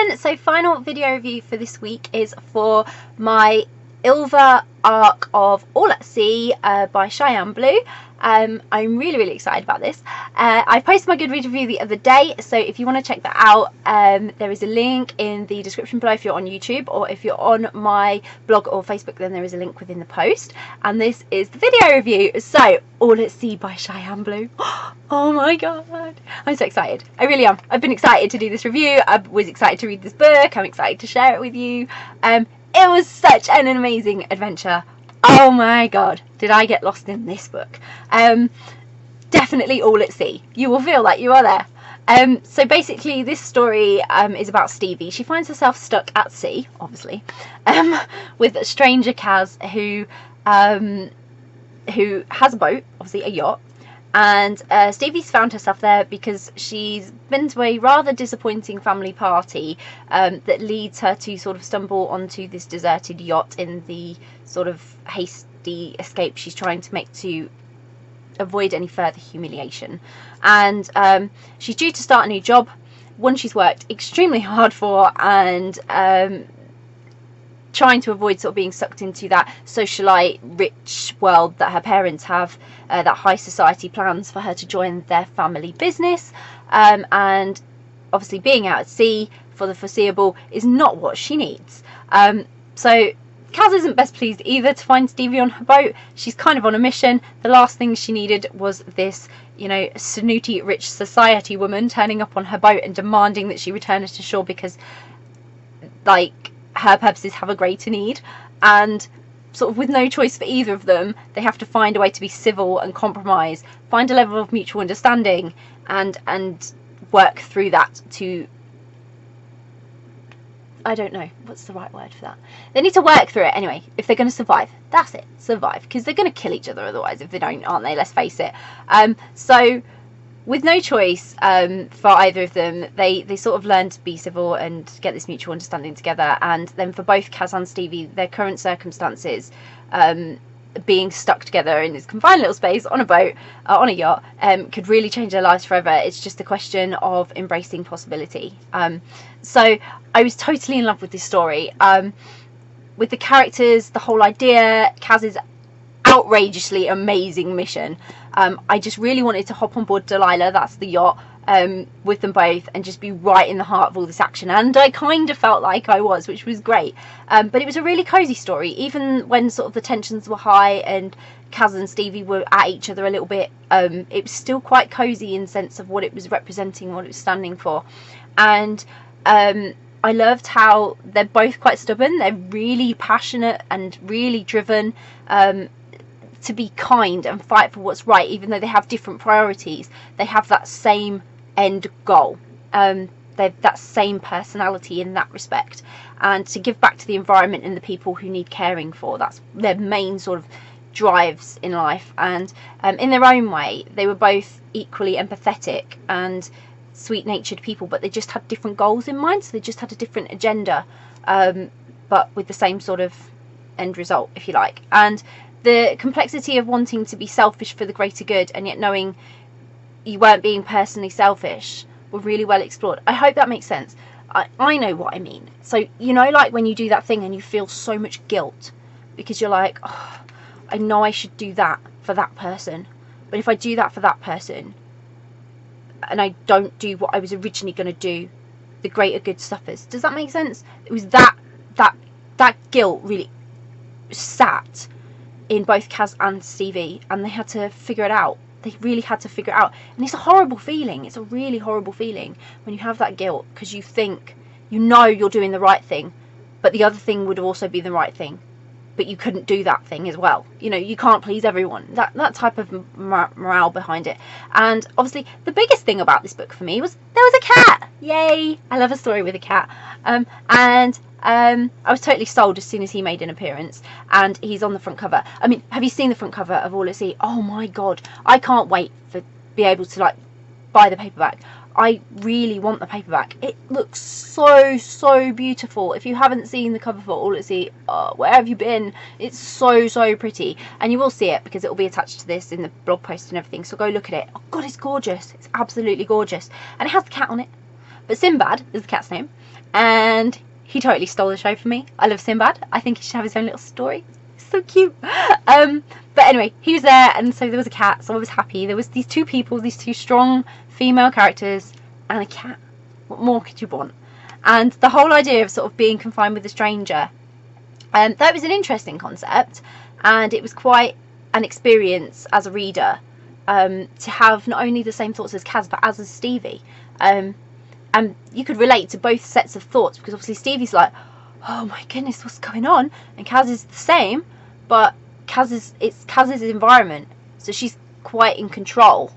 everyone, so final video review for this week is for my Ilva arc of All at Sea by Cheyenne Blue. I'm really excited about this. I posted my Goodreads review the other day, so if you want to check that out, there is a link in the description below if you're on YouTube, or if you're on my blog or Facebook, then there is a link within the post. And this is the video review. So, All at Sea by Cheyenne Blue. Oh my god, I'm so excited. I really am. I've been excited to do this review. I was excited to read this book. I'm excited to share it with you. It was such an amazing adventure. Oh my god, did I get lost in this book. Definitely All at Sea. You will feel like you are there. So basically this story is about Stevie. She finds herself stuck at sea, obviously, with a stranger Kaz who has a boat, obviously a yacht. And Stevie's found herself there because she's been to a rather disappointing family party that leads her to sort of stumble onto this deserted yacht in the sort of hasty escape she's trying to make to avoid any further humiliation. And she's due to start a new job, one she's worked extremely hard for, and trying to avoid sort of being sucked into that socialite rich world that her parents have, that high society plans for her to join their family business, and obviously being out at sea for the foreseeable is not what she needs. So Kaz isn't best pleased either to find Stevie on her boat. She's kind of on a mission. The last thing she needed was this, you know, snooty rich society woman turning up on her boat and demanding that she return her to shore because, like, her purposes have a greater need. And sort of with no choice for either of them, they have to find a way to be civil and compromise, find a level of mutual understanding, and work through that to, I don't know what's the right word for that. They need to work through it anyway if they're going to survive. That's it, survive, because they're going to kill each other otherwise if they don't, aren't they? Let's face it. So with no choice for either of them, they sort of learn to be civil and get this mutual understanding together. And then for both Kaz and Stevie, their current circumstances, being stuck together in this confined little space on a boat, on a yacht, could really change their lives forever. It's just a question of embracing possibility. So I was totally in love with this story. With the characters, the whole idea, Kaz's outrageously amazing mission. I just really wanted to hop on board Delilah, that's the yacht, with them both and just be right in the heart of all this action, and I kind of felt like I was, which was great. But it was a really cozy story, even when sort of the tensions were high and Kaz and Stevie were at each other a little bit. It was still quite cozy in the sense of what it was representing, what it was standing for. And I loved how they're both quite stubborn. They're really passionate and really driven to be kind and fight for what's right, even though they have different priorities. They have that same end goal. They've that same personality in that respect, and to give back to the environment and the people who need caring for. That's their main sort of drives in life. And in their own way, they were both equally empathetic and sweet-natured people, but they just had different goals in mind. So they just had a different agenda, but with the same sort of end result, if you like. And the complexity of wanting to be selfish for the greater good and yet knowing you weren't being personally selfish were really well explored. I hope that makes sense. I know what I mean. So, you know, like when you do that thing and you feel so much guilt because you're like, oh, I know I should do that for that person, but if I do that for that person and I don't do what I was originally going to do, the greater good suffers. Does that make sense? It was that guilt really sat in both Kaz and Stevie, and they had to figure it out. They really had to figure it out. And it's a horrible feeling. It's a really horrible feeling when you have that guilt because you think, you know, you're doing the right thing, but the other thing would also be the right thing, but you couldn't do that thing as well. You know, you can't please everyone. That type of morale behind it. And obviously the biggest thing about this book for me was there was a cat. Yay! I love a story with a cat. I was totally sold as soon as he made an appearance, and he's on the front cover. I mean, have you seen the front cover of All at Sea? Oh my god, I can't wait to be able to like buy the paperback. I really want the paperback. It looks so beautiful. If you haven't seen the cover for All at Sea, where have you been? It's so pretty, and you will see it because it will be attached to this in the blog post and everything, so go look at it. Oh god, it's gorgeous. It's absolutely gorgeous, and it has the cat on it. But Sinbad is the cat's name, and he totally stole the show for me. I love Sinbad. I think he should have his own little story. He's so cute. But anyway, he was there, and so there was a cat, so I was happy. There was these two people, these two strong female characters, and a cat. What more could you want? And the whole idea of sort of being confined with a stranger, that was an interesting concept, and it was quite an experience as a reader, to have not only the same thoughts as Kaz, but as Stevie. And you could relate to both sets of thoughts, because obviously Stevie's like, oh my goodness, what's going on? And Kaz is the same, but it's Kaz's environment, so she's quite in control,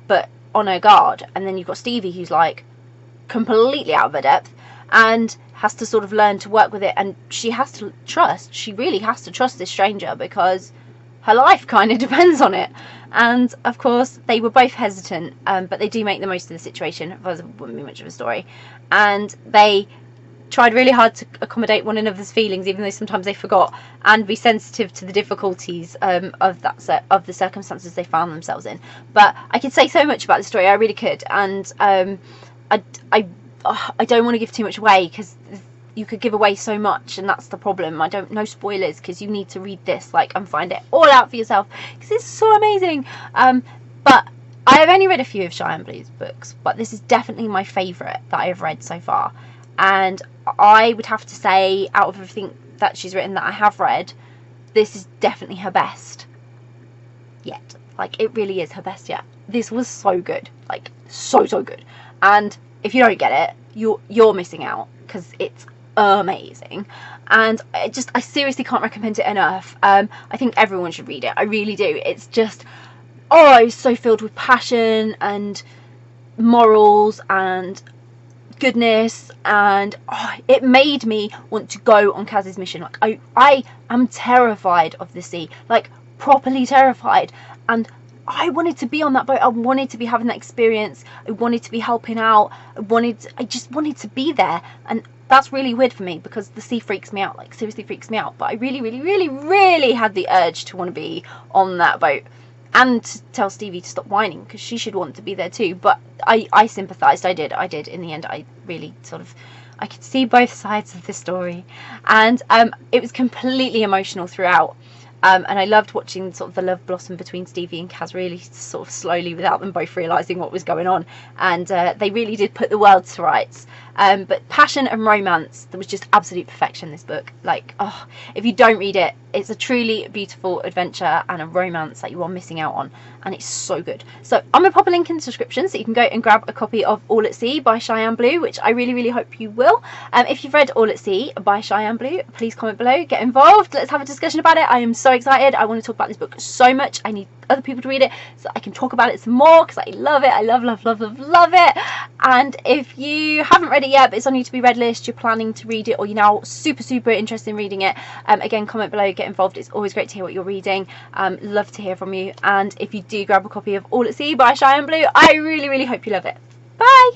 but on her guard. And then you've got Stevie, who's like completely out of her depth, and has to sort of learn to work with it. And she really has to trust this stranger, because her life kind of depends on it. And of course they were both hesitant, but they do make the most of the situation. Otherwise it wouldn't be much of a story. And they tried really hard to accommodate one another's feelings, even though sometimes they forgot, and be sensitive to the difficulties of the circumstances they found themselves in. But I could say so much about the story, I really could, and I don't want to give too much away, because you could give away so much, and that's the problem. No spoilers, because you need to read this and find it all out for yourself, because it's so amazing. But I have only read a few of Cheyenne Blue's books, but this is definitely my favourite that I have read so far. And I would have to say, out of everything that she's written that I have read, this is definitely her best yet. It really is her best yet. This was so good, so good. And if you don't get it, you're missing out, because it's amazing. And I seriously can't recommend it enough. I think everyone should read it. I really do. It's just, it's so filled with passion and morals and goodness, and it made me want to go on Kaz's mission. I am terrified of the sea, properly terrified, and I wanted to be on that boat. I wanted to be having that experience. I wanted to be helping out. I just wanted to be there. And that's really weird for me, because the sea freaks me out, seriously freaks me out. But I really, really, really, really had the urge to want to be on that boat, and to tell Stevie to stop whining, because she should want to be there too. But I sympathised. I did. In the end, I really I could see both sides of the story. And it was completely emotional throughout. And I loved watching the love blossom between Stevie and Kaz, really slowly, without them both realising what was going on. And they really did put the world to rights. But passion and romance, there was just absolute perfection in this book. If you don't read it, it's a truly beautiful adventure and a romance that you are missing out on, and it's so good. So I'm going to pop a link in the description so you can go and grab a copy of All at Sea by Cheyenne Blue, which I really, really hope you will. If you've read All at Sea by Cheyenne Blue, please comment below, get involved, let's have a discussion about it. I am so excited. I want to talk about this book so much. I need other people to read it so I can talk about it some more, because I love it. I love it. And if you haven't read it yet, but it's on your to be read list, you're planning to read it, or you're now super interested in reading it, again, comment below, get involved. It's always great to hear what you're reading. Love to hear from you. And if you do grab a copy of All at Sea by Cheyenne Blue, I really, really hope you love it. Bye.